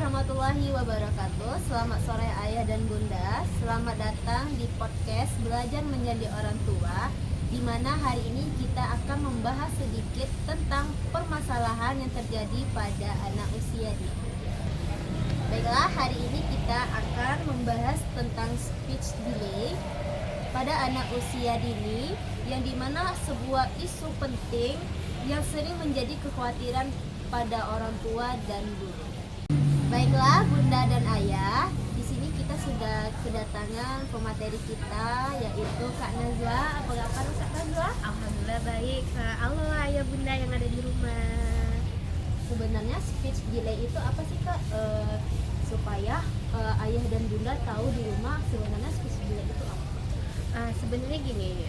warahmatullahi wabarakatuh. Selamat sore ayah dan bunda. Selamat datang di podcast Belajar Menjadi Orang Tua, di mana hari ini kita akan membahas sedikit tentang permasalahan yang terjadi pada anak usia dini. Baiklah, hari ini kita akan membahas tentang speech delay pada anak usia dini, yang dimana sebuah isu penting yang sering menjadi kekhawatiran pada orang tua dan guru. Baiklah bunda dan ayah, di sini kita sudah kedatangan pemateri kita, yaitu Kak Nazwa. Apa kabar Kak Nazwa? Alhamdulillah baik. Halo ayah bunda yang ada di rumah. Sebenarnya speech delay itu apa sih Kak? Supaya ayah dan bunda tahu di rumah sebenarnya speech delay itu apa? Sebenarnya gini,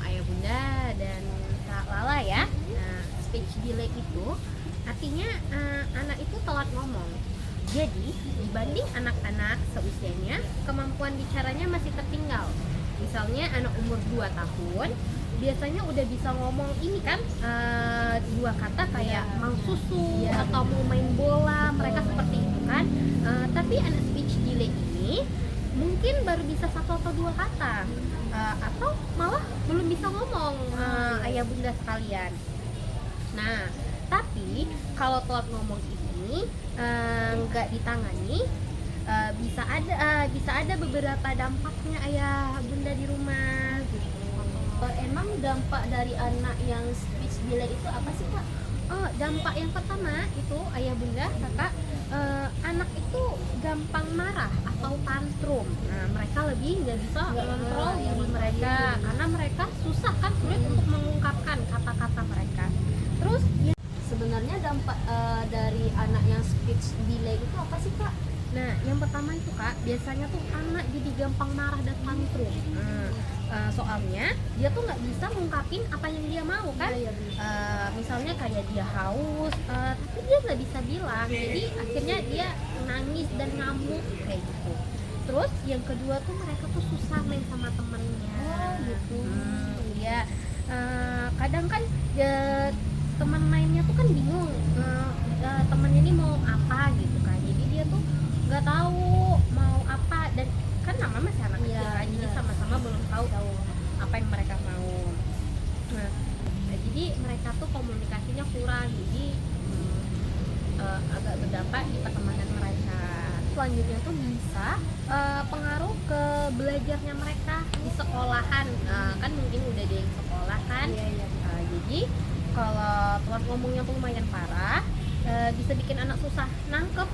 ayah bunda dan Kak Lala ya. Speech delay itu artinya anak itu telat ngomong. Jadi dibanding anak-anak seusianya, kemampuan bicaranya masih tertinggal. Misalnya anak umur 2 tahun biasanya udah bisa ngomong ini kan, 2 kata kayak mau susu atau mau main bola. Mereka seperti itu kan. Tapi anak speech delay ini mungkin baru bisa 1 atau 2 kata, atau malah belum bisa ngomong, ayah bunda sekalian. Nah, tapi kalau telat ngomong ini nggak ditangani, bisa ada beberapa dampaknya ayah bunda di rumah gitu. Emang dampak dari anak yang speech delay itu apa sih Kak? Dampak yang pertama itu ayah bunda kakak, anak itu gampang marah atau tantrum. Nah, mereka lebih nggak bisa mengontrol diri mereka karena mereka susah kan, sulit untuk mengungkapkan kata-kata mereka. Terus Sebenarnya dampak dari anak yang speech delay itu apa sih Kak? nah, yang pertama itu Kak, biasanya tuh anak jadi gampang marah dan tantrum. Soalnya dia tuh nggak bisa ngungkapin apa yang dia mau kan. Misalnya kayak dia haus, tapi dia nggak bisa bilang, jadi akhirnya dia nangis dan ngamuk kayak gitu. Terus yang kedua tuh mereka tuh susah main sama temennya. Gitu. Iya. Kadang kan teman mainnya tuh kan bingung, temennya ini mau apa gitu kan, jadi dia tuh nggak tahu mau apa, dan kan nama masih anak kecil kan, jadi sama-sama belum tahu apa yang mereka mau. Nah, jadi mereka tuh komunikasinya kurang, jadi agak berdampak di pertemanan mereka. Selanjutnya tuh bisa pengaruh ke belajarnya mereka di sekolahan. Kan mungkin udah ada yang sekolah kan. Jadi kalau telat ngomongnya tuh lumayan parah, bisa bikin anak susah nangkep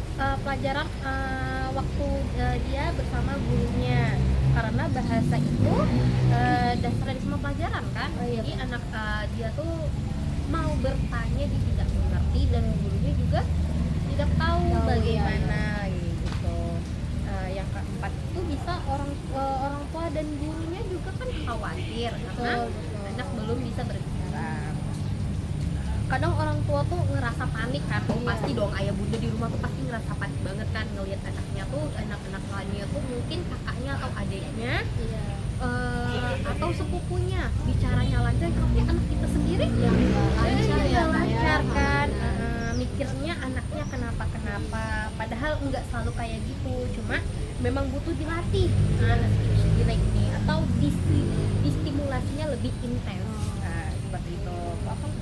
pelajaran waktu dia bersama gurunya, karena bahasa itu dasar dari semua pelajaran kan. Jadi anak dia tuh mau bertanya dia tidak mengerti, dan gurunya juga tidak tahu bagaimana gitu. Yang keempat itu bisa orang tua dan gurunya juga kan khawatir karena anak belum bisa berbicara. Kadang orang tua tuh ngerasa panik kan, pasti dong ayah bunda di rumah tuh pasti ngerasa panik banget kan ngelihat anaknya tuh, anak-anak lainnya tuh mungkin kakaknya atau adiknya atau sepupunya bicaranya lancar, tapi anak kita sendiri nggak lancar kan. Mikirnya anaknya kenapa, padahal nggak selalu kayak gitu, cuma memang butuh dilatih anak speech delay ini, atau distimulasinya lebih intens. Seperti itu.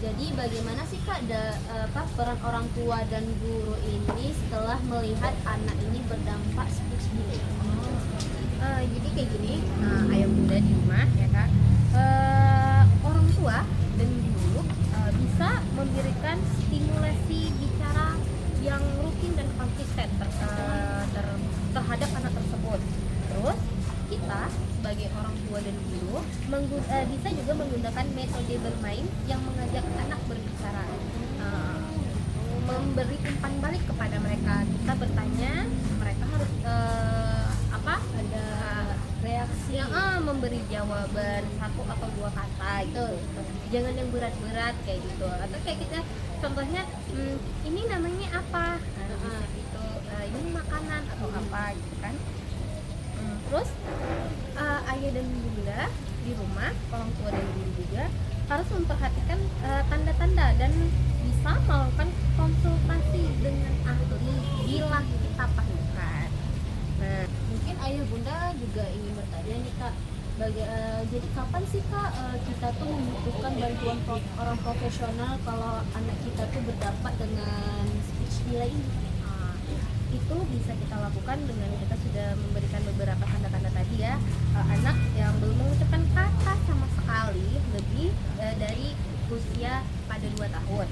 Jadi bagaimana sih Kak peran orang tua dan guru ini setelah melihat anak ini berdampak speech delay? Jadi kayak gini, ayah bunda di rumah ya Kak, orang tua dan guru bisa memberikan stimulasi bicara yang rutin dan konsisten terhadap anak tersebut. Terus kita sebagai orang tua dan guru bisa juga menggunakan metode bermain yang mengajak anak berbicara, memberi umpan balik kepada mereka. Kita bertanya, mereka harus ada reaksi, memberi jawaban 1 atau 2 kata gitu. Jangan yang berat-berat kayak gitu, atau kayak kita contohnya, ini namanya apa, gitu, ini makanan atau apa gitu kan. Terus ayah dan bunda di rumah, orang tua dan guru juga harus memperhatikan tanda-tanda dan bisa melakukan konsultasi dengan ahli bila kita juga ingin bertanya nih Kak, jadi kapan sih Kak kita tuh membutuhkan bantuan orang profesional kalau anak kita tuh berdapat dengan speech delay ini? Ah, itu bisa kita lakukan dengan kita sudah memberikan beberapa tanda-tanda tadi ya. Anak yang belum mengucapkan kata sama sekali lebih dari usia pada 2 tahun.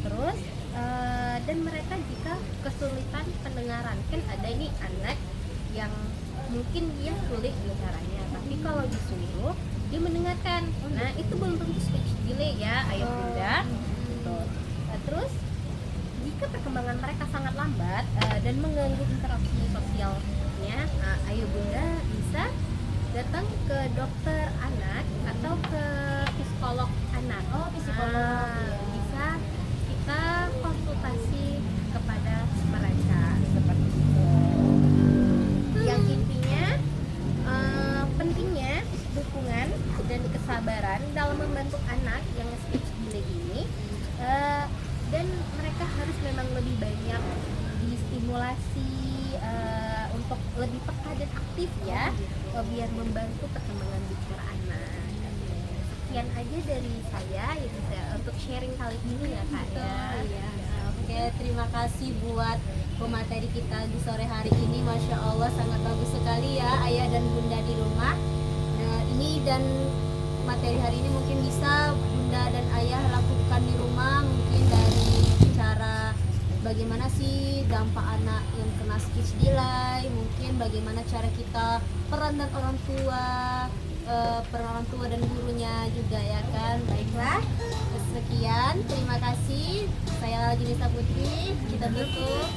Terus dan mereka jika kesulitan pendengaran, kan ada ini anak yang mungkin dia sulit bicaranya, tapi kalau disuruh dia mendengarkan. Nah itu belum tentu speech delay ya ayah bunda. Gitu. Terus jika perkembangan mereka sangat lambat dan mengganggu interaksi sosialnya, ayah bunda bisa datang ke dokter anak atau ke psikolog anak. Psikolog, ya. Bisa kita konsultasi kepada mereka seperti itu. Yang intinya pentingnya dukungan dan kesabaran dalam membantu anak yang speech delay ini, dan mereka harus memang lebih banyak distimulasi untuk lebih peka dan aktif ya, biar membantu perkembangan bicara anak. Sekian aja dari saya yang bisa untuk sharing kali ini ya Kak ya. Iya. Oke, terima kasih buat pemateri kita di sore hari ini. Masya Allah sangat bagus sekali ya ayah dan bunda di rumah. Nah ini dan materi hari ini mungkin bisa bunda dan ayah lakukan di rumah, mungkin dari cara bagaimana sih dampak anak yang kena speech delay, mungkin bagaimana cara kita peran dan orang tua, peran orang tua dan gurunya juga ya kan. Baiklah, sekian, terima kasih. Saya Lajunisa Putri, kita tutup.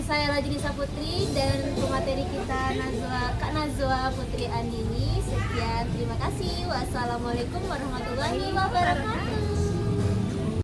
Saya Lajunisa Putri dan pemateri kita Kak Nazwa Putri Andini. Sekian, terima kasih. Wassalamualaikum warahmatullahi wabarakatuh.